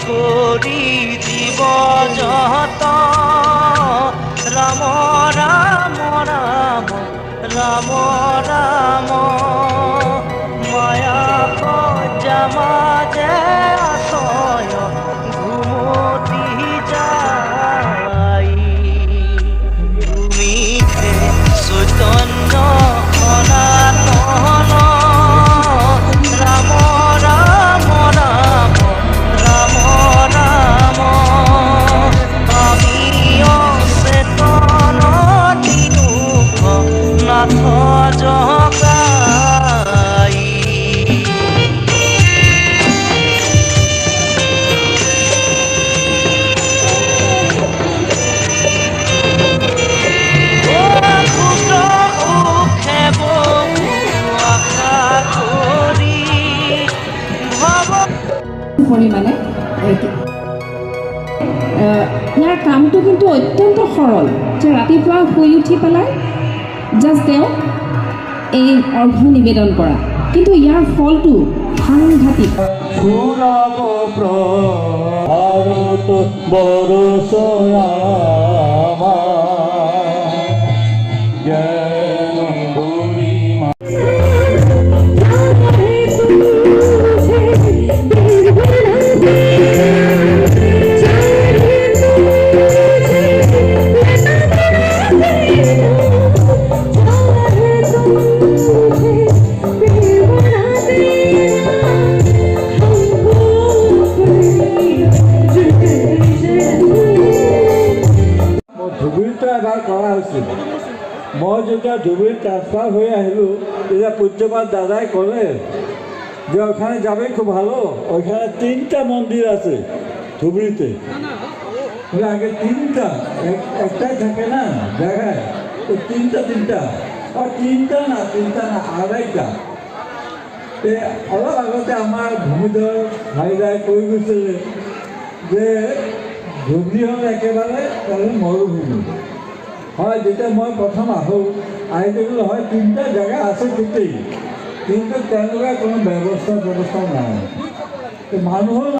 কৰি দিব যত ৰাম ৰাম ৰাম ৰাম ৰাম মায়া সজ্জা মাজে আশয় ঘুমতি যাই ভূমিতে চৈতন্য সনাতন ৰাম ৰাম ৰাম ৰাম ৰাম আমি অচেতন দিনুখ নাথ জগাই পৰিমাণে ইয়াৰ কামটো কিন্তু অত্যন্ত সৰল যে ৰাতিপুৱা শুই উঠি পেলাই জাষ্ট তেওঁ এই অৰ্ঘ্য নিবেদন কৰা, কিন্তু ইয়াৰ ফলটো সাংঘাতিক। ধুবুৰীতো এবাৰ কৰা হৈছিল। মই যেতিয়া ধুবুৰীত ট্রান্সফার হয়ে আহিলো তেতিয়া পূজ্যপাত দাদাই ক'লে যে ওখানে যাবে খুব ভালো, ওইখানে 3টা মন্দির আছে ধুবুৰীতে। আগে 3টা একটাই থাকে না জায়গায়, তো 3টা আৰ 3টা না 2.5টা। অলপ আগতে আমাৰ ভূমিধৰ ভাইদাই কৈ গৈছিলে যে ধুবুৰী হ'ল একেবাৰে মৰুভূমি হয়। যেতিয়া মই প্ৰথম আহোঁ আহি দেখিলোঁ হয় 3টা জেগা আছে গোটেই, কিন্তু তেওঁলোকে কোনো ব্যৱস্থা নাই মানুহৰ